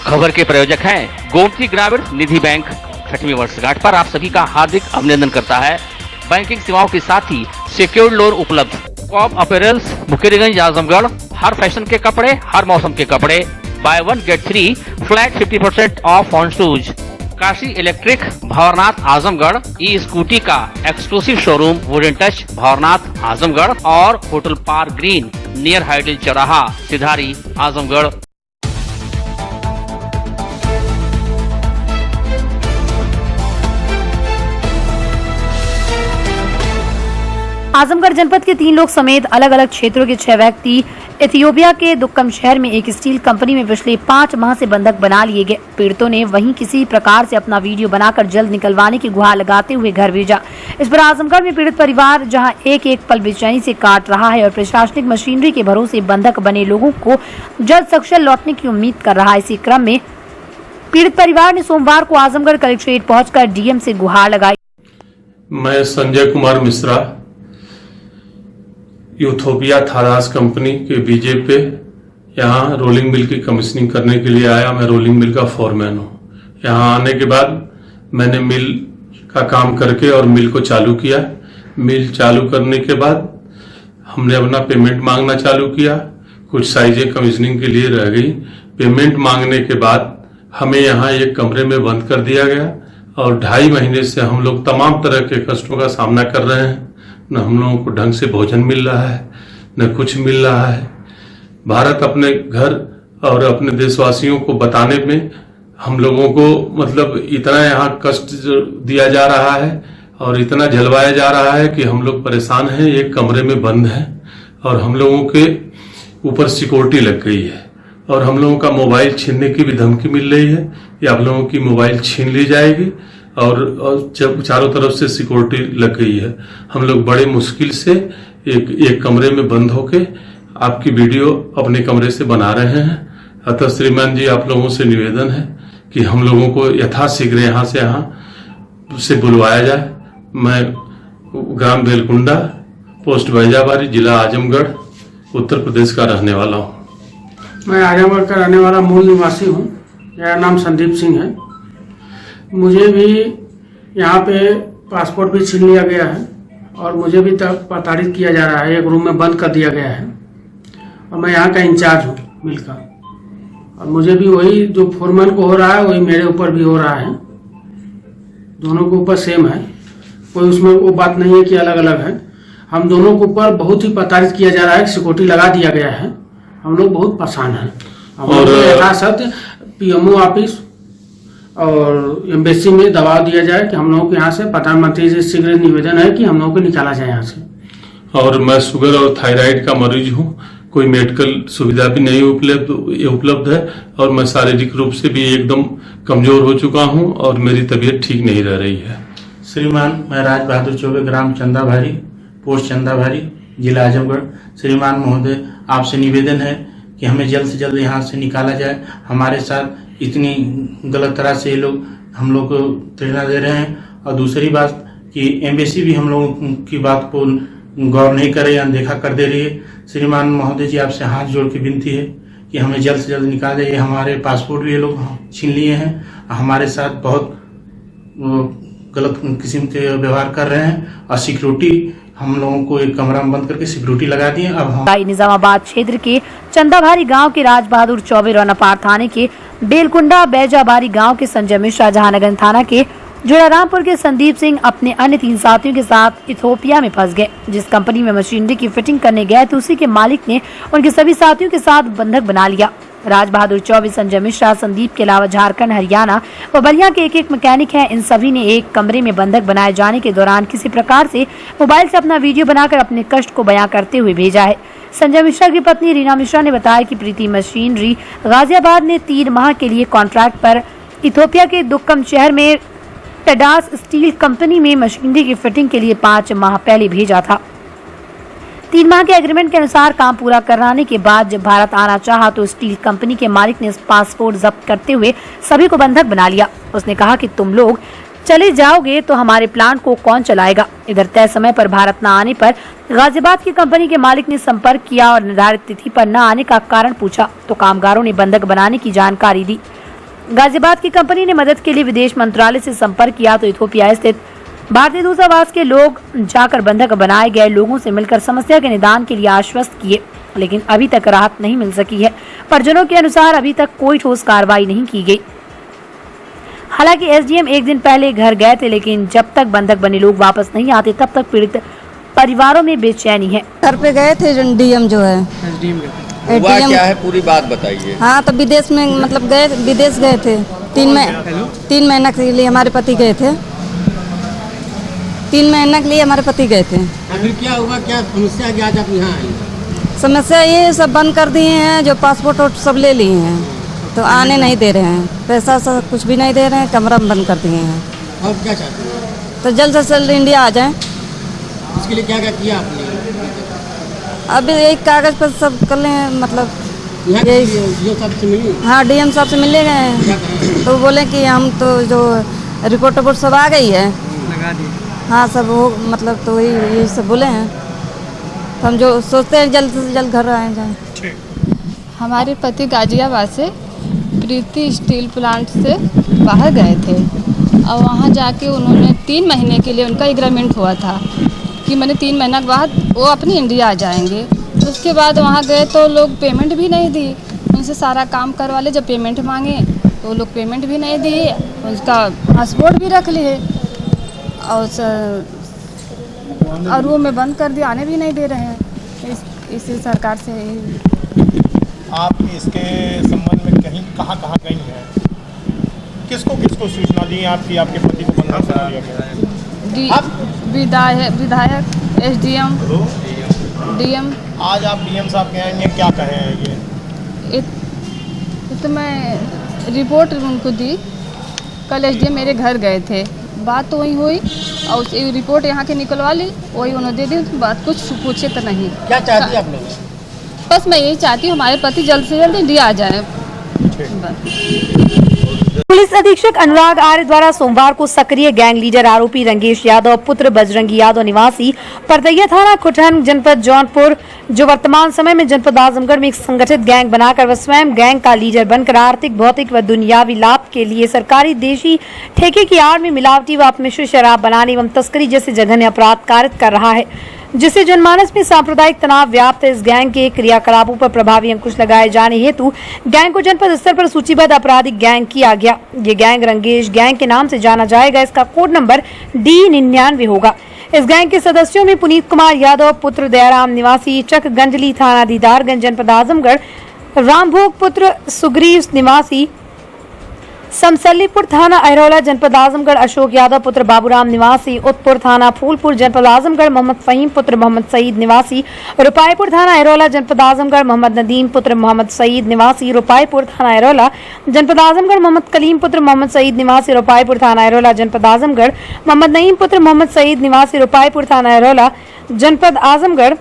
खबर के प्रायोजक हैं गोमती ग्रामीण निधि बैंक। 6वीं वर्षगांठ पर आप सभी का हार्दिक अभिनंदन करता है। बैंकिंग सेवाओं के साथ ही सिक्योर्ड लोन उपलब्ध। Cobb apparels, Mukeriganj, Azamgarh. हर फैशन के कपड़े, हर मौसम के कपड़े। Buy 1 get 3 flat 50% off on shoes. Kashi electric, Bhanwarnath, Azamgarh. E scooty का exclusive showroom wooden touch, Bhanwarnath, Azamgarh. और hotel park green near hydel चौराहा, सिधारी, आजमगढ़। आजमगढ़ जनपद के 3 लोग समेत अलग अलग क्षेत्रों के 6 व्यक्ति इथियोपिया के दुक्कम शहर में एक स्टील कंपनी में पिछले 5 माह से बंधक बना लिए गए। पीड़ितों ने वहीं किसी प्रकार से अपना वीडियो बनाकर जल्द निकलवाने की गुहार लगाते हुए घर भेजा। इस पर आजमगढ़ में पीड़ित परिवार जहां एक एक पल बेचैनी से काट रहा है और प्रशासनिक मशीनरी के भरोसे बंधक बने लोगों को जल्द सकुशल लौटने की उम्मीद कर रहा है। इसी क्रम में पीड़ित परिवार ने सोमवार को आजमगढ़ कलेक्ट्रेट पहुंचकर डीएम से गुहार लगाई। मैं संजय कुमार मिश्रा इथियोपिया थारास कंपनी के बीजे पे यहाँ रोलिंग मिल की कमीशनिंग करने के लिए आया। मैं रोलिंग मिल का फोरमैन हूँ। यहाँ आने के बाद मैंने मिल का काम करके और मिल को चालू किया। मिल चालू करने के बाद हमने अपना पेमेंट मांगना चालू किया। कुछ साइजें कमीशनिंग के लिए रह गई। पेमेंट मांगने के बाद हमें यहाँ एक कमरे में बंद कर दिया गया और 2.5 महीने से हम लोग तमाम तरह के कष्टों का सामना कर रहे हैं। न हम लोगों को ढंग से भोजन मिल रहा है, न कुछ मिल रहा है। भारत अपने घर और अपने देशवासियों को बताने में हम लोगों को मतलब इतना यहाँ कष्ट दिया जा रहा है और इतना झलवाया जा रहा है कि हम लोग परेशान हैं। एक कमरे में बंद हैं और हम लोगों के ऊपर सिक्योरिटी लग गई है और हम लोगों का मोबाइल छीनने की भी धमकी मिल रही है कि आप लोगों की मोबाइल छीन ली जाएगी और जब चारों तरफ से सिक्योरिटी लग गई है। हम लोग बड़े मुश्किल से एक कमरे में बंद होके आपकी वीडियो अपने कमरे से बना रहे हैं। अतः श्रीमान जी, आप लोगों से निवेदन है कि हम लोगों को यथाशीघ्र यहाँ से बुलवाया जाए। मैं ग्राम बेलकुंडा, पोस्ट बैजाबारी, जिला आजमगढ़, उत्तर प्रदेश का रहने वाला हूँ। मैं आजमगढ़ का रहने वाला मूल निवासी हूँ। मेरा नाम संदीप सिंह है। मुझे भी यहाँ पे पासपोर्ट भी छीन लिया गया है और मुझे भी प्रताड़ित किया जा रहा है। एक रूम में बंद कर दिया गया है और मैं यहाँ का इंचार्ज हूँ मिल का। और मुझे भी वही जो फोरमैन को हो रहा है वही मेरे ऊपर भी हो रहा है। दोनों के ऊपर सेम है, कोई उसमें वो बात नहीं है कि अलग अलग है। हम दोनों के ऊपर बहुत ही प्रताड़ित किया जा रहा है। सिक्योरिटी लगा दिया गया है। हम लोग बहुत परेशान हैं। और यथासत्य पीएमओ ऑफिस और एम्बेसी में दबाव दिया जाए कि हम लोगों को यहाँ से प्रधानमंत्री से शीघ्र निवेदन है कि हम लोगों को निकाला जाए यहाँ से। और मैं शुगर और थायराइड का मरीज हूँ। कोई मेडिकल सुविधा भी नहीं उपलब्ध है और मैं शारीरिक रूप से भी एकदम कमजोर हो चुका हूँ और मेरी तबीयत ठीक नहीं रह रही है। श्रीमान, मैं राज बहादुर चौबे, ग्राम चंदाभारी, पोस्ट चंदाभारी, जिला आजमगढ़। श्रीमान महोदय, आपसे निवेदन है कि हमें जल्द से जल्द यहाँ से निकाला जाए। हमारे साथ इतनी गलत तरह से ये लोग हम लोग को प्रेरणा दे रहे हैं। और दूसरी बात कि एम्बेसी भी हम लोगों की बात को गौर नहीं कर रही है, अनदेखा कर दे रही है। श्रीमान महोदय जी, आपसे हाथ जोड़ के विनती है कि हमें जल्द से जल्द निकाल दें। हमारे पासपोर्ट भी ये लोग छीन लिए हैं। हमारे साथ बहुत गलत किस्म के व्यवहार कर रहे हैं और सिक्योरिटी हम लोगों को एक कमरा में बंद करके सिक्योरिटी लगा दी है। अब हम निजामाबाद क्षेत्र के चंदाभारी गांव के राज बहादुर चौबे, रौनापार थाने के बेलकुंडा बैजाबारी गांव के संजय मिश्रा, जहानगर थाना के जोड़ारामपुर के संदीप सिंह अपने अन्य 3 साथियों के साथ इथियोपिया में फंस गए। जिस कंपनी में मशीनरी की फिटिंग करने गए थे उसी के मालिक ने उनके सभी साथियों के साथ बंधक बना लिया। राज बहादुर चौबे, संजय मिश्रा, संदीप के अलावा झारखंड, हरियाणा व बलिया के एक मैकेनिक हैं। इन सभी ने एक कमरे में बंधक बनाए जाने के दौरान किसी प्रकार से मोबाइल से अपना वीडियो बनाकर अपने कष्ट को बयां करते हुए भेजा है। संजय मिश्रा की पत्नी रीना मिश्रा ने बताया कि प्रीति मशीनरी गाजियाबाद ने 3 माह के लिए कॉन्ट्रैक्ट पर इथियोपिया के दुक्कम शहर में टेडास स्टील कंपनी में मशीनरी की फिटिंग के लिए 5 माह पहले भेजा था। 3 माह के एग्रीमेंट के अनुसार काम पूरा कराने के बाद जब भारत आना चाहा तो स्टील कंपनी के मालिक ने पासपोर्ट जब्त करते हुए सभी को बंधक बना लिया। उसने कहा कि तुम लोग चले जाओगे तो हमारे प्लांट को कौन चलाएगा। इधर तय समय पर भारत न आने पर गाजियाबाद की कंपनी के मालिक ने संपर्क किया और निर्धारित तिथि पर न आने का कारण पूछा तो कामगारों ने बंधक बनाने की जानकारी दी। गाजियाबाद की कंपनी ने मदद के लिए विदेश मंत्रालय से संपर्क किया तो इथोपिया स्थित भारतीय दूतावास के लोग जाकर बंधक बनाए गए लोगों से मिलकर समस्या के निदान के लिए आश्वस्त किए, लेकिन अभी तक राहत नहीं मिल सकी है। परिजनों के अनुसार अभी तक कोई ठोस कार्रवाई नहीं की गई। हालांकि एसडीएम एक दिन पहले घर गए थे, लेकिन जब तक बंधक बने लोग वापस नहीं आते तब तक पीड़ित परिवारों में बेचैनी है। घर पे गए थे डीएम जो है हुआ क्या है, पूरी बात बताइए। हाँ, तो विदेश में मतलब विदेश गए थे 3 महीना के लिए हमारे पति गए थे। 3 महीना के लिए हमारे पति गए थे। फिर क्या हुआ, क्या समस्या है आज आप यहाँ आई? समस्या ये सब बंद कर दिए हैं, जो पासपोर्ट और सब ले लिए हैं तो आने नहीं दे रहे हैं, पैसा सब कुछ भी नहीं दे रहे हैं, कमरा बंद कर दिए हैं। अब क्या चाहते हैं? तो जल्द से जल्द इंडिया आ जाए। इसके लिए क्या क्या किया आपने? अभी एक कागज पर सब कर लें, मतलब यहाँ ये डीएम साहब से मिली? हाँ, डीएम साहब से मिले गए हैं। क्या करें? तो बोले कि हम तो जो रिपोर्ट सब आ गई है, लगा दी। हाँ सब वो मतलब तो यही सब बोले हैं। तो हम जो सोचते हैं जल्द से जल्द घर आए जाए। हमारे पति गाजियाबाद से प्रीति स्टील प्लांट से बाहर गए थे और वहाँ जाके उन्होंने 3 महीने के लिए उनका एग्रीमेंट हुआ था कि मैंने 3 महीना के बाद वो अपनी इंडिया आ जाएंगे। उसके बाद वहाँ गए तो लोग पेमेंट भी नहीं दी, उनसे सारा काम करवा ले। जब पेमेंट मांगे तो वो लोग पेमेंट भी नहीं दिए, उसका पासपोर्ट भी रख लिए और वो में बंद कर दिया, आने भी नहीं दे रहे हैं। इसी सरकार से आप इसके संबंध में कहाँ गई हैं? किसको सूचना दी आपकी आपके पति को बंधक बना लिया गया? विधायक एसडीएम डीएम। आज आप डीएम साहब के आएंगे, क्या कहे हैं ये? तो मैं रिपोर्ट उनको दी। कल एसडीएम मेरे घर गए थे, बात तो वही हुई और उस रिपोर्ट यहाँ के निकलवा ली, वही उन्होंने दे दी। बात कुछ पूछे तो नहीं। क्या चाहती है आप लोग? बस मैं यही चाहती हूँ हमारे पति जल्द से जल्द इंडिया आ जाए। पुलिस अधीक्षक अनुराग आर्य द्वारा सोमवार को सक्रिय गैंग लीडर आरोपी रंगेश यादव पुत्र बजरंगी यादव निवासी परदैया थाना खुटन जनपद जौनपुर, जो वर्तमान समय में जनपद आजमगढ़ में एक संगठित गैंग बनाकर वह स्वयं गैंग का लीडर बनकर आर्थिक, भौतिक व दुनियावी लाभ के लिए सरकारी देशी ठेके की आड़ में मिलावटी व अपमिश्रित शराब बनाने एवं तस्करी जैसे जघन्य अपराध कारित कर रहा है, जिससे जनमानस में सांप्रदायिक तनाव व्याप्त है। इस गैंग के क्रियाकलापों पर प्रभावी अंकुश लगाए जाने हेतु गैंग को जनपद स्तर पर सूचीबद्ध आपराधिक गैंग किया गया। ये गैंग रंगेश गैंग के नाम से जाना जाएगा। इसका कोड नंबर D99 होगा। इस गैंग के सदस्यों में पुनीत कुमार यादव पुत्र दयाराम निवासी चक गंजली थाना दीदारगंज जनपद आजमगढ़, रामभोग पुत्र सुग्रीव निवासी समसलीपुर थाना अहरौला जनपद आजमगढ़, अशोक यादव पुत्र बाबूराम निवासी उत्तपुर थाना फूलपुर जनपद आजमगढ़, मोहम्मद फहीम पुत्र मोहम्मद सईद निवासी रुपाईपुर थाना अहरौला जनपद आजमगढ़, मोहम्मद नदीम पुत्र मोहम्मद सईद निवासी रुपाईपुर थाना अहरौला जनपद आजमगढ़, मोहम्मद कलीम पुत्र मोहम्मद सईद निवासी रुपाईपुर थाना अहरौला जनपद आजमगढ़, मोहम्मद नईम पुत्र मोहम्मद सईद निवासी रुपाईपुर थाना अहरौला जनपद आजमगढ़,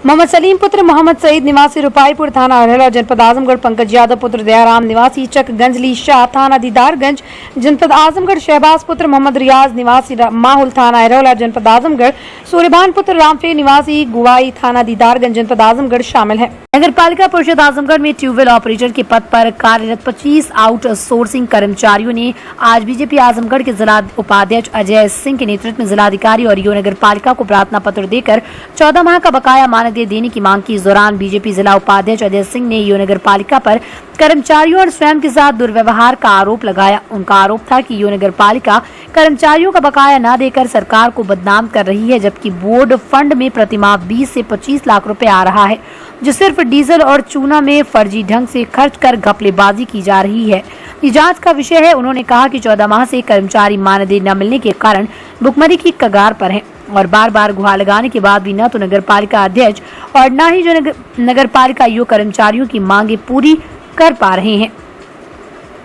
मोहम्मद सलीम पुत्र मोहम्मद सईद निवासी रुपाईपुर थाना अहरौला जनपद आजमगढ़, पंकज यादव पुत्र दयाराम निवासी चक गंजली शाह थाना दीदारगंज जनपद आजमगढ़, शहबाज पुत्र मोहम्मद रियाज निवासी माहुल थाना अहरौला जनपद आजमगढ़, सूर्यभान पुत्र रामफे निवासी गुवाई थाना दीदारगंज जनपद आजमगढ़ शामिल है। नगर पालिका परिषद आजमगढ़ में ट्यूबवेल ऑपरेटर के पद पर कार्यरत 25 आउटसोर्सिंग कर्मचारियों ने आज बीजेपी आजमगढ़ के जिला उपाध्यक्ष अजय सिंह के नेतृत्व में जिलाधिकारी और यूं नगर पालिका को प्रार्थना पत्र देकर 14 माह का बकाया मानदेय देने की मांग की। इस दौरान बीजेपी जिला उपाध्यक्ष अजय सिंह ने यूं नगर पालिका पर कर्मचारियों और स्वयं के साथ दुर्व्यवहार का आरोप लगाया। उनका आरोप था कि यूं नगर पालिका कर्मचारियों का बकाया न देकर सरकार को बदनाम कर रही है, जबकि बोर्ड फंड में प्रतिमाह 20 से 25 लाख रुपए आ रहा है, जो सिर्फ डीजल और चूना में फर्जी ढंग से खर्च कर घपलेबाजी की जा रही है। ये जांच का विषय है। उन्होंने कहा कि 14 माह से कर्मचारी मानदेय न मिलने के कारण भुखमरी की कगार पर हैं और बार बार गुहार लगाने के बाद भी न तो नगर पालिका अध्यक्ष और न ही जो नगर पालिका ईओ कर्मचारियों की मांगे पूरी कर पा रहे हैं।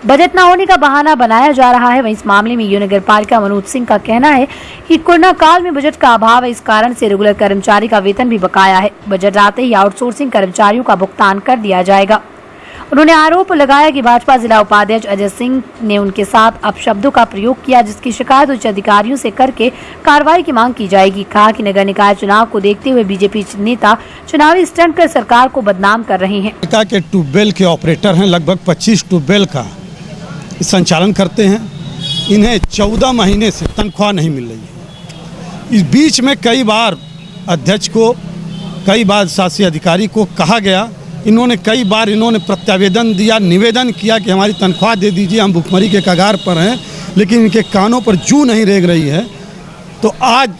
बजट न होने का बहाना बनाया जा रहा है। वहीं इस मामले में यूं नगर पालिका मनोज सिंह का कहना है कि कोरोना काल में बजट का अभाव है, इस कारण से रेगुलर कर्मचारी का वेतन भी बकाया है। बजट आते ही आउटसोर्सिंग कर्मचारियों का भुगतान कर दिया जाएगा। उन्होंने आरोप लगाया कि भाजपा जिला उपाध्यक्ष अजय सिंह ने उनके साथ अपशब्दों का प्रयोग किया, जिसकी शिकायत उच्च अधिकारियों से करके कार्रवाई की मांग की जाएगी। कहा कि नगर निकाय चुनाव को देखते हुए बीजेपी नेता चुनावी स्टंट कर सरकार को बदनाम कर रहे हैं। के ट्यूबवेल के ऑपरेटर हैं, लगभग 25 ट्यूबवेल का संचालन करते हैं। इन्हें 14 महीने से तनख्वाह नहीं मिल रही है। इस बीच में कई बार अध्यक्ष को, कई बार शासी अधिकारी को कहा गया। इन्होंने कई बार प्रत्यावेदन दिया, निवेदन किया कि हमारी तनख्वाह दे दीजिए, हम भुखमरी के कगार पर हैं, लेकिन इनके कानों पर जू नहीं रेंग रही है। तो आज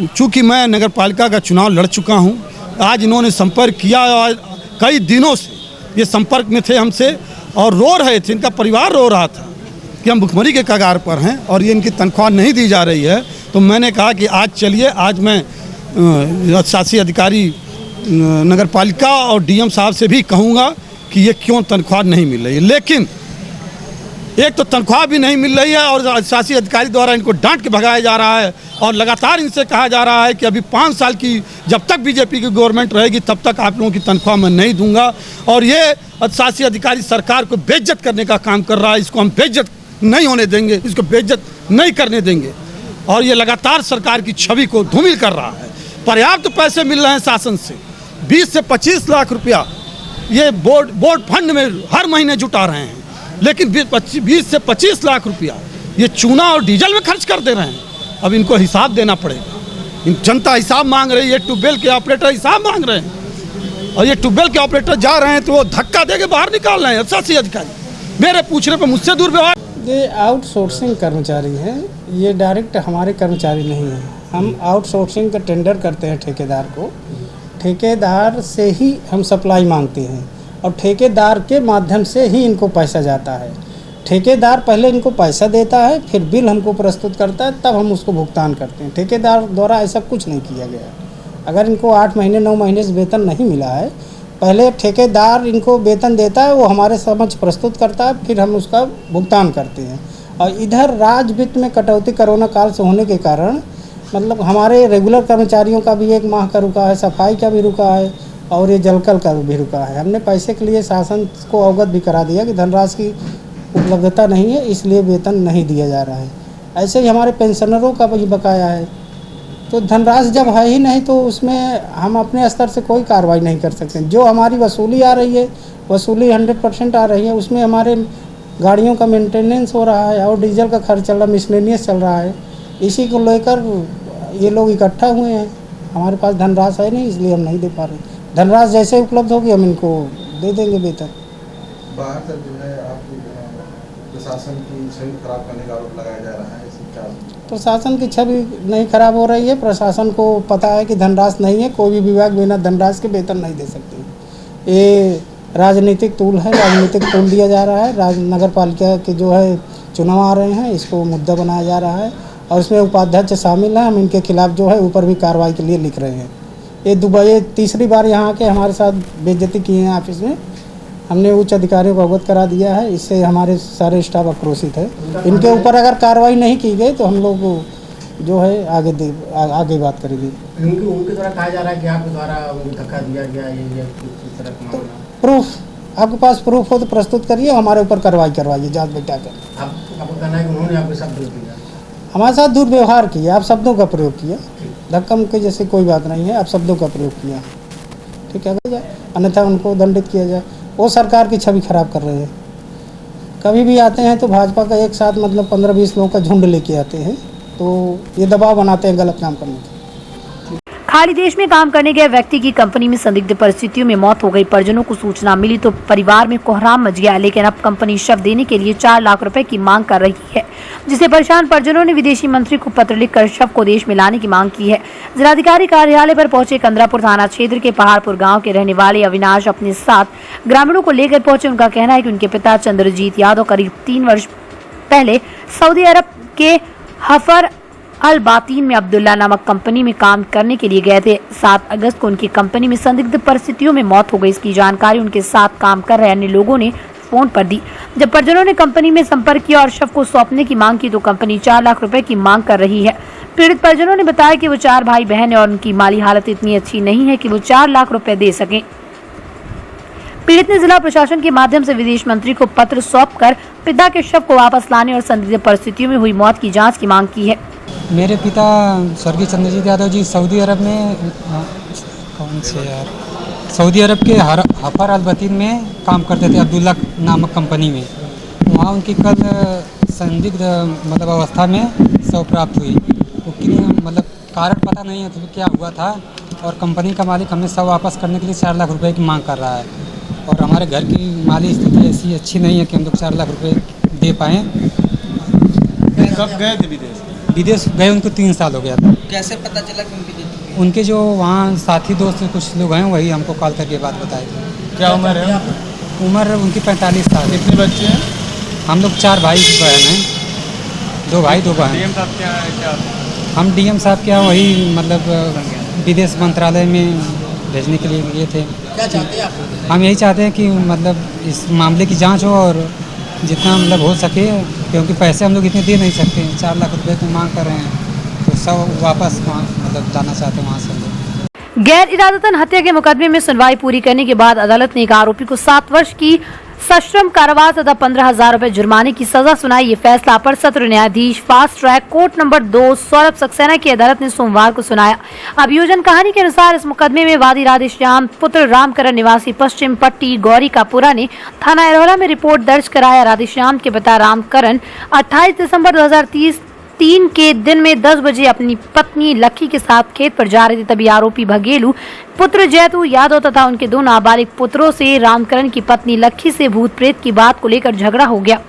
चूँकि मैं नगर पालिका का चुनाव लड़ चुका हूँ, आज इन्होंने संपर्क किया और कई दिनों से ये संपर्क में थे हमसे और रो रहे थे, इनका परिवार रो रहा था कि हम भुखमरी के कगार पर हैं और ये इनकी तनख्वाह नहीं दी जा रही है। तो मैंने कहा कि आज चलिए, आज मैं शासी अधिकारी नगर पालिका और डीएम साहब से भी कहूँगा कि ये क्यों तनख्वाह नहीं मिल रही है। लेकिन एक तो तनख्वाह भी नहीं मिल रही है और शासी अधिकारी द्वारा इनको डांट के भगाया जा रहा है और लगातार इनसे कहा जा रहा है कि अभी 5 साल की जब तक बीजेपी की गवर्नमेंट रहेगी तब तक आप लोगों की तनख्वाह मैं नहीं दूंगा। और ये शासी अधिकारी सरकार को बेइज्जत करने का काम कर रहा है। इसको हम बेइज्जत नहीं होने देंगे, इसको बेइज्जत नहीं करने देंगे। और ये लगातार सरकार की छवि को धूमिल कर रहा है। पर्याप्त पैसे मिल रहे हैं शासन से, 20 से 25 लाख रुपया ये बोर्ड फंड में हर महीने जुटा रहे हैं, लेकिन 20 से 25 लाख रुपया ये चूना और डीजल में खर्च कर दे रहे हैं। अब इनको हिसाब देना पड़ेगा। जनता हिसाब मांग रही है, ट्यूबवेल के ऑपरेटर हिसाब मांग रहे हैं और ये ट्यूबवेल के ऑपरेटर जा रहे हैं तो वो धक्का दे के बाहर निकाल रहे हैं शासी अधिकारी। मेरे पूछने पर मुझसे दुर्व्यवहार। ये आउटसोर्सिंग कर्मचारी हैं, ये डायरेक्ट हमारे कर्मचारी नहीं हैं। हम आउटसोर्सिंग का टेंडर करते हैं ठेकेदार को, ठेकेदार से ही हम सप्लाई मांगते हैं और ठेकेदार के माध्यम से ही इनको पैसा जाता है। ठेकेदार पहले इनको पैसा देता है, फिर बिल हमको प्रस्तुत करता है, तब हम उसको भुगतान करते हैं। ठेकेदार द्वारा ऐसा कुछ नहीं किया गया। अगर इनको 8 महीने 9 महीने से वेतन नहीं मिला है, पहले ठेकेदार इनको वेतन देता है, वो हमारे समक्ष प्रस्तुत करता है, फिर हम उसका भुगतान करते हैं। और इधर राज्य वित्त में कटौती कोरोना काल से होने के कारण मतलब हमारे रेगुलर कर्मचारियों का भी 1 माह का रुका है, सफाई का भी रुका है और ये जलकल का भी रुका है। हमने पैसे के लिए शासन को अवगत भी करा दिया कि धनराशि की उपलब्धता नहीं है, इसलिए वेतन नहीं दिया जा रहा है। ऐसे ही हमारे पेंशनरों का भी बकाया है। तो धनराशि जब है ही नहीं तो उसमें हम अपने स्तर से कोई कार्रवाई नहीं कर सकते। जो हमारी वसूली आ रही है, वसूली 100% आ रही है, उसमें हमारे गाड़ियों का मेंटेनेंस हो रहा है और डीजल का खर्च चल रहा है, मिसलेनियस चल रहा है। इसी को लेकर ये लोग इकट्ठा हुए हैं। हमारे पास धनराशि है नहीं, इसलिए हम नहीं दे पा रहे। धनराशि जैसे उपलब्ध होगी हम इनको दे देंगे वेतन। बाहर से जो है आपकी प्रशासन की छवि खराब करने का आरोप लगाया जा रहा है, प्रशासन की छवि नहीं खराब हो रही है। प्रशासन को पता है कि धनराशि नहीं है, कोई भी विभाग बिना धनराशि के वेतन नहीं दे सकते। ये राजनीतिक टूल है, राजनीतिक टूल दिया जा रहा है। नगर पालिका के जो है चुनाव आ रहे हैं, इसको मुद्दा बनाया जा रहा है और इसमें उपाध्यक्ष शामिल हैं। हम इनके खिलाफ जो है ऊपर भी कार्रवाई के लिए लिख रहे हैं। ये तीसरी बार यहाँ के हमारे साथ बेइज्जती की है ऑफिस में। हमने उच्च अधिकारियों को अवगत करा दिया है, इससे हमारे सारे स्टाफ आक्रोशित है। इनके ऊपर अगर कार्रवाई नहीं की गई तो हम लोग जो है आगे बात करेंगे। उनके द्वारा कहा जा रहा है कि आपके द्वारा धक्का दिया गया, ये किस तरह का मामला? प्रूफ आपके पास प्रूफ हो तो प्रस्तुत करिए, हमारे ऊपर कार्रवाई करवाइए जांच बैठा कर। आपको कहना है कि उन्होंने आपके साथ गलत किया, हमारे साथ दुर्व्यवहार किया, आप शब्दों का प्रयोग किया। धक्का मुक्की जैसी कोई बात नहीं है, आप शब्दों का प्रयोग किया, ठीक है, अन्यथा उनको दंडित किया जाए। वो सरकार की छवि खराब कर रहे हैं। कभी भी आते हैं तो भाजपा का एक साथ मतलब 15-20 लोगों का झुंड लेके आते हैं, तो ये दबाव बनाते हैं गलत काम करने का। खाली देश में काम करने गए व्यक्ति की कंपनी में संदिग्ध परिस्थितियों में मौत हो गई। परिजनों को सूचना मिली तो परिवार में कोहराम मच गया, लेकिन अब कंपनी शव देने के लिए 4 लाख रुपए की मांग कर रही है, जिससे परेशान परिजनों ने विदेशी मंत्री को पत्र लिखकर शव को देश में लाने की मांग की है। जिलाधिकारी कार्यालय पर पहुंचे कंदरापुर थाना क्षेत्र के पहाड़पुर गाँव के रहने वाले अविनाश अपने साथ ग्रामीणों को लेकर पहुंचे। उनका कहना है कि उनके पिता चंद्रजीत यादव करीब 3 वर्ष पहले सऊदी अरब के हफर अल बातीन में अब्दुल्ला नामक कंपनी में काम करने के लिए गए थे। 7 अगस्त को उनकी कंपनी में संदिग्ध परिस्थितियों में मौत हो गई। इसकी जानकारी उनके साथ काम कर रहे अन्य लोगों ने फोन पर दी। जब परिजनों ने कंपनी में संपर्क किया और शव को सौंपने की मांग की तो कंपनी 4 लाख रुपए की मांग कर रही है। पीड़ित परिजनों ने बताया कि वो 4 भाई बहन है और उनकी माली हालत इतनी अच्छी नहीं है कि वो 4 लाख रुपए दे सकें। पीड़ित ने जिला प्रशासन के माध्यम से विदेश मंत्री को पत्र सौंपकर पिता के शव को वापस लाने और संदिग्ध परिस्थितियों में हुई मौत की जांच की मांग की है। मेरे पिता स्वर्गीय चंद्रजीत यादव जी सऊदी अरब में सऊदी अरब के हफर अल-बतीन में काम करते थे, अब्दुल्ला नामक कंपनी में। वहाँ उनकी कल संदिग्ध अवस्था में शव प्राप्त हुई। वो कारण पता नहीं है तो क्या हुआ था, और कंपनी का मालिक हमें शव वापस करने के लिए 4 लाख रुपए की मांग कर रहा है, और हमारे घर की माली स्थिति ऐसी अच्छी नहीं है कि हम लोग 4 लाख रुपए दे पाएँ। कब गए थे विदेश? विदेश गए उनको 3 साल हो गया था। कैसे पता चला कि उनके जो वहाँ साथी दोस्त कुछ लोग हैं वही हमको कॉल करके बात बताए थे। क्या उम्र है? उम्र उनकी 45 साल। कितने बच्चे हैं? हम लोग 4 भाई बहन हैं, 2 भाई 2 बहन। डीएम साहब क्या है क्या? हम डीएम साहब के यहाँ वही विदेश मंत्रालय में भेजने के लिए गए थे। क्या चाहते हैं आप? हम यही चाहते हैं कि इस मामले की जाँच हो और जितना हो सके, क्योंकि पैसे हम लोग इतने दे नहीं सकते। 4 लाख रुपए की मांग कर रहे हैं, तो सब वापस जाना चाहते हैं वहाँ से। गैर इरादतन हत्या के मुकदमे में सुनवाई पूरी करने के बाद अदालत ने एक आरोपी को 7 वर्ष की सश्रम कारावास तथा 15,000 रुपए जुर्माने की सजा सुनाई। ये फैसला अपर सत्र न्यायाधीश fast track court number 2 Saurabh Saxena की अदालत ने सोमवार को सुनाया। अभियोजन कहानी के अनुसार इस मुकदमे में वादी राधेश्याम पुत्र रामकरण निवासी पश्चिम पट्टी गौरी कापुरा ने थाना एरोला में रिपोर्ट दर्ज कराया। राधेश्याम के पिता रामकरण 28 दिसंबर 2003 के दिन में 10 बजे अपनी पत्नी लक्की के साथ खेत पर जा रहे थे, तभी आरोपी भगेलू पुत्र जैतू यादव तथा उनके 2 नाबालिग पुत्रों से रामकरण की पत्नी लक्की से भूत प्रेत की बात को लेकर झगड़ा हो गया।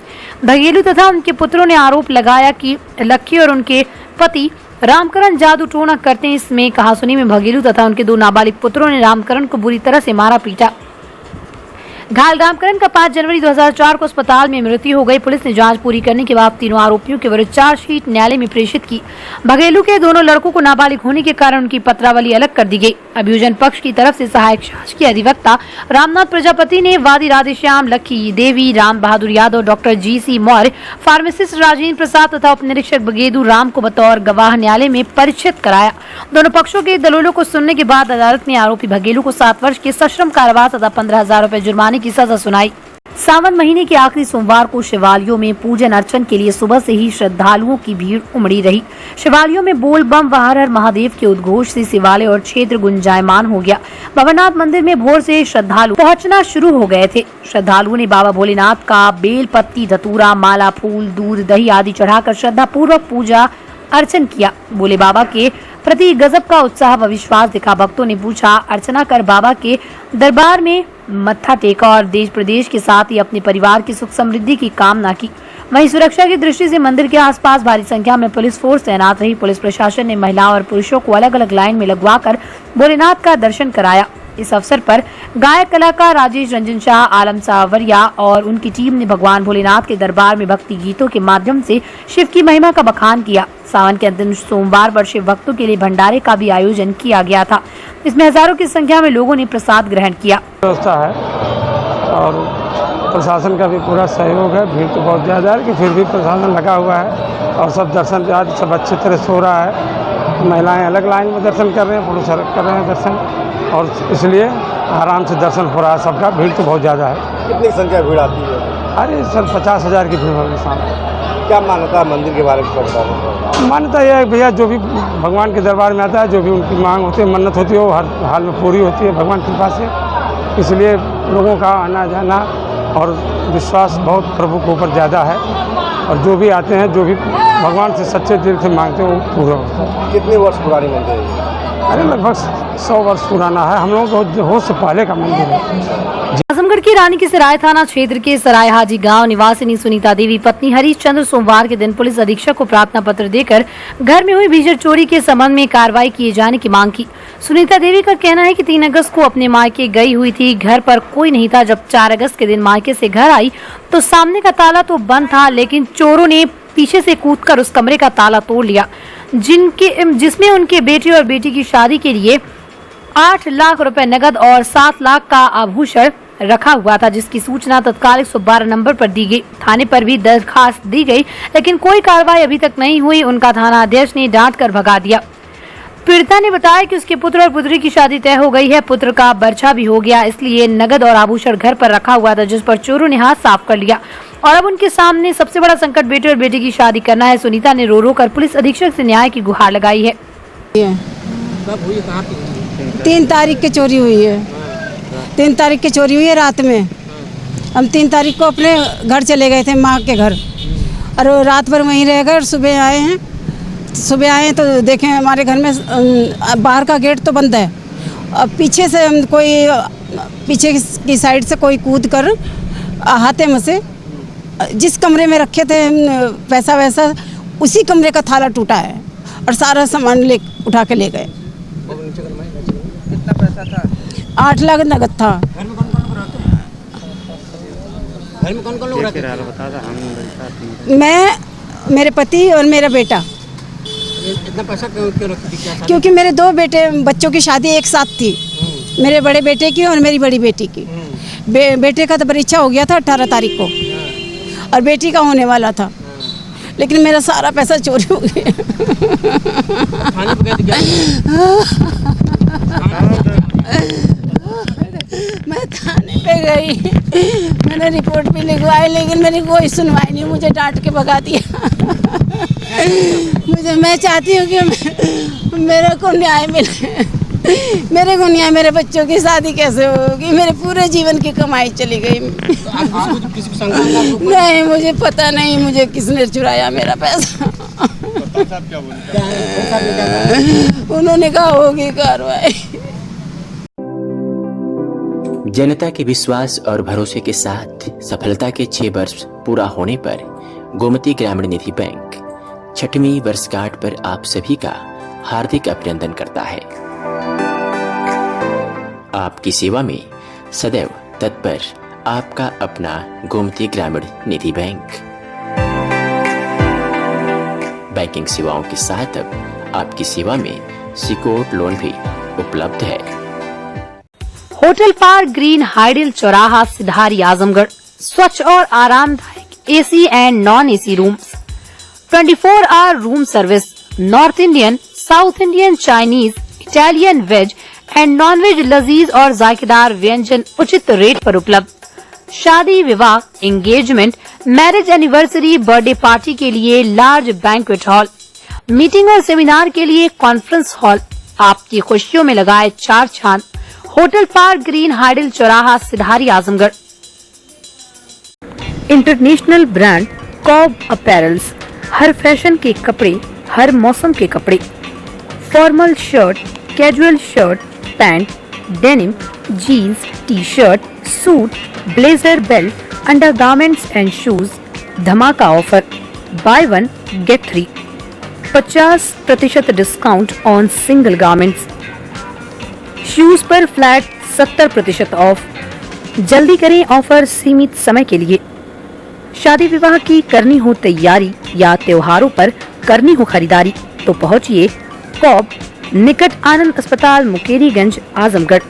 भगेलू तथा उनके पुत्रों ने आरोप लगाया कि लक्की और उनके पति रामकरण जादू टोना करते हैं। इसमें कहासुनी में भगेलू तथा उनके 2 नाबालिग पुत्रों ने रामकरण को बुरी तरह से मारा पीटा। घायल रामकरण का 5 जनवरी 2004 को अस्पताल में मृत्यु हो गई। पुलिस ने जांच पूरी करने के बाद तीनों आरोपियों के विरुद्ध चार्जशीट न्यायालय में प्रेषित की। भगेलू के दोनों लड़कों को नाबालिग होने के कारण उनकी पत्रावली अलग कर दी गई। अभियोजन पक्ष की तरफ से सहायक शासकीय अधिवक्ता रामनाथ प्रजापति ने वादी Radheshyam, Lucky Devi, Ram Bahadur Yadav, doctor GC Maurya, pharmacist Rajendra Prasad तथा उप निरीक्षक बगेदू राम को बतौर गवाह न्यायालय में परिचित कराया। दोनों पक्षों के दलीलों को सुनने के बाद अदालत ने आरोपी भगेलू को 7 वर्ष के सश्रम कारावास तथा 15,000 रुपए जुर्माने की सजा सुनाई। सावन महीने के आखिरी सोमवार को शिवालयों में पूजन अर्चन के लिए सुबह से ही श्रद्धालुओं की भीड़ उमड़ी रही। शिवालयों में बोल बम व हर हर महादेव के उद्घोष से शिवालय और क्षेत्र गुंजायमान हो गया। भवनाथ मंदिर में भोर से श्रद्धालु पहुंचना शुरू हो गए थे। श्रद्धालुओं ने बाबा भोलेनाथ का बेल पत्ती, धतूरा, माला, फूल, दूध, दही आदि चढ़ाकर श्रद्धा पूर्वक पूजा अर्चन किया। भोले बाबा के प्रति गजब का उत्साह व विश्वास दिखा। भक्तों ने पूजा अर्चना कर बाबा के दरबार में मत्था टेका और देश प्रदेश के साथ ही अपने परिवार की सुख समृद्धि की कामना की। वहीं सुरक्षा की दृष्टि से मंदिर के आसपास भारी संख्या में पुलिस फोर्स तैनात रही। पुलिस प्रशासन ने महिलाओं और पुरुषों को अलग अलग लाइन में लगवाकर भोलेनाथ का दर्शन कराया। इस अवसर पर गायक कलाकार राजेश रंजन शाह, आलम सावरिया और उनकी टीम ने भगवान भोलेनाथ के दरबार में भक्ति गीतों के माध्यम से शिव की महिमा का बखान किया। सावन के अंतिम सोमवार पर शिव भक्तों के लिए भंडारे का भी आयोजन किया गया था। इसमें हजारों की संख्या में लोगों ने प्रसाद ग्रहण किया। व्यवस्था है और प्रशासन का भी पूरा सहयोग है। भीड़ तो बहुत ज़्यादा है, फिर भी प्रशासन लगा हुआ है और सब दर्शन आज सब अच्छी तरह से हो रहा है। महिलाएं अलग लाइन में दर्शन कर रहे हैं, पुरुष अलग कर रहे हैं दर्शन, और इसलिए आराम से दर्शन हो रहा है सबका। भीड़ तो बहुत ज़्यादा है। कितनी संख्या भीड़ आती है? अरे सर 50,000 की भीड़ होगी सामने। क्या मान्यता है मंदिर के बारे में बता? मान्यता यह है भैया, जो भी भगवान के दरबार में आता है, जो भी उनकी मांग होती है, मन्नत होती है, वो हर हाल में पूरी होती है भगवान की कृपा से। इसलिए लोगों का आना जाना और विश्वास बहुत प्रभु के ऊपर ज़्यादा है, और जो भी आते हैं, जो भी भगवान से सच्चे दिल से मांगते हैं, वो पूरा होता है। कितने वर्ष पुरानी मंदिर है? अरे लगभग 100 वर्ष पुराना है। हम लोगों को होश से पहले का मंदिर है। आजमगढ़ की रानी की सराय थाना क्षेत्र के सराय हाजी गांव निवासिनी सुनीता देवी पत्नी हरीशचंद्र सोमवार के दिन पुलिस अधीक्षक को प्रार्थना पत्र देकर घर में हुई भीषण चोरी के संबंध में कार्रवाई किए जाने की मांग की। सुनीता देवी का कहना है कि 3 अगस्त को अपने मायके गई हुई थी, घर पर कोई नहीं था। जब 4 अगस्त के दिन मायके से घर आई तो सामने का ताला तो बंद था, लेकिन चोरों ने पीछे से कूदकर उस कमरे का ताला तोड़ लिया, जिसमें उनके बेटे और बेटी की शादी के लिए 8 लाख रुपए नगद और 7 लाख का आभूषण रखा हुआ था, जिसकी सूचना तत्काल 112 नंबर पर दी गई। थाने पर भी दरखास्त दी गई, लेकिन कोई कार्रवाई अभी तक नहीं हुई। उनका थाना अध्यक्ष ने डांट कर भगा दिया। पीड़िता ने बताया कि उसके पुत्र और पुत्री की शादी तय हो गई है। पुत्र का बर्छा भी हो गया, इसलिए नगद और आभूषण घर पर रखा हुआ था, जिस पर चोरों ने हाथ साफ कर लिया और अब उनके सामने सबसे बड़ा संकट बेटे और बेटी की शादी करना है। सुनीता ने रो रो कर पुलिस अधीक्षक से न्याय की गुहार लगाई है। कब हुई, कहाँ पे? 3 तारीख की चोरी हुई है। 3 तारीख की चोरी हुई है रात में। हम 3 तारीख को अपने घर चले गए थे, माँ के घर, और रात भर वहीं रह गए। सुबह आए हैं, सुबह आए तो देखें हमारे घर में बाहर का गेट तो बंद है, अब पीछे से कोई पीछे की साइड से कोई कूद कर हाथे में से जिस कमरे में रखे थे पैसा वैसा, उसी कमरे का थाला टूटा है और सारा सामान उठा के ले गए। कितना पैसा था? 8 लाख नगद था। घर में कौन कौन रहते हैं? घर में कौन कौन लोग रहते हैं? मैं, मेरे पति और मेरा बेटा। इतना पैसा क्यों रखती थी? क्या क्योंकि मेरे 2 बच्चों की शादी एक साथ थी, मेरे बड़े बेटे की और मेरी बड़ी बेटी की। बेटे का तो परीक्षा हो गया था 18 तारीख को और बेटी का होने वाला था, लेकिन मेरा सारा पैसा चोरी हो गया। थाने पे गए थे? मैं थाने पे गई, मैंने रिपोर्ट भी लिखवाई, लेकिन मेरी कोई सुनवाई नहीं, मुझे डांट के भगा दिया। मैं चाहती हूँ कि मेरे को न्याय मिले, मेरे को न्याय। मेरे बच्चों की शादी कैसे होगी? मेरे पूरे जीवन की कमाई चली गई। नहीं, मुझे पता नहीं मुझे किसने चुराया मेरा पैसा। उन्होंने कहा होगी कार्रवाई। जनता के विश्वास और भरोसे के साथ सफलता के 6 वर्ष पूरा होने पर गोमती ग्रामीण निधि बैंक 6वीं वर्षगांठ पर आप सभी का हार्दिक अभिनंदन करता है। आपकी सेवा में सदैव तत्पर आपका अपना गोमती ग्रामीण निधि बैंक। बैंकिंग सेवाओं के साथ अब आपकी सेवा में सिक्योर्ड लोन भी उपलब्ध है। होटल पार्क ग्रीन हाइडल चौराहा सिधारी आजमगढ़, स्वच्छ और आरामदायक AC and non AC rooms, 24 hour room service, north Indian, south Indian, Chinese, Italian, veg and non veg लजीज और जायकेदार व्यंजन उचित रेट पर उपलब्ध। शादी, विवाह, engagement, marriage anniversary, birthday party के लिए लार्ज बैंक्वेट हॉल, मीटिंग और सेमिनार के लिए कॉन्फ्रेंस हॉल, आपकी खुशियों में लगाए 4 चांद। होटल पार्क ग्रीन हाइडल चौराहा Sidhari Azamgarh. International brand Cobb apparels, हर फैशन के कपड़े, हर मौसम के कपड़े, formal shirt, casual shirt, pant, denim, jeans, T shirt, suit, blazer, belt, undergarments and shoes. धमाका offer, buy 1 get 3, 50% discount on single garments. Shoes पर फ्लैट 70% ऑफ। जल्दी करें, ऑफर सीमित समय के लिए। शादी विवाह की करनी हो तैयारी या त्योहारों पर करनी हो खरीदारी तो पहुंचिए कॉब, निकट आनंद अस्पताल, मुकेरीगंज, आजमगढ़।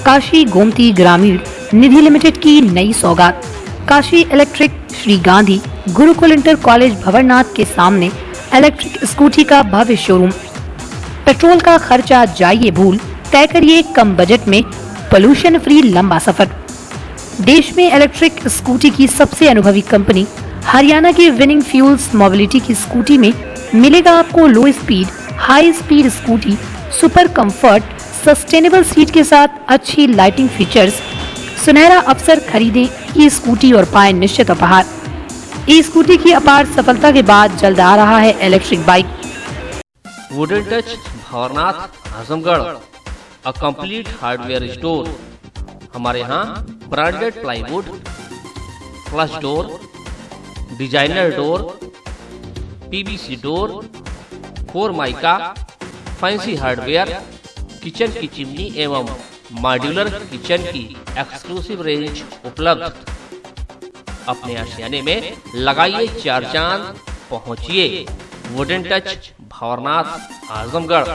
काशी गोमती ग्रामीण निधि लिमिटेड की नई सौगात, Kashi electric, Shri Gandhi Gurukul inter college Bhawarnath के सामने इलेक्ट्रिक स्कूटी का भव्य शोरूम। पेट्रोल का खर्चा जाइए भूल, तय करिए कम बजट में पोल्यूशन फ्री लंबा सफर। देश में इलेक्ट्रिक स्कूटी की सबसे अनुभवी कंपनी हरियाणा की विनिंग फ्यूल्स मोबिलिटी की स्कूटी में मिलेगा आपको लो speed, high speed scooty, super comfort, sustainable seat के साथ अच्छी लाइटिंग फीचर्स। सुनहरा अवसर, खरीदें ये स्कूटी और पाएं निश्चित उपहार। ई स्कूटी की अपार सफलता के बाद जल्द आ रहा है electric bike. Wooden touch Bhawarnath Azamgarh, a complete hardware store. हमारे यहाँ branded plywood, flush door, designer door, PVC door, 4 mica, fancy hardware, kitchen की चिमनी एवं मॉड्यूलर किचन की एक्सक्लूसिव रेंज उपलब्ध। अपने आशियाने में लगाइए 4 चांद, पहुंचिए वुडन टच भवरनाथ आजमगढ़।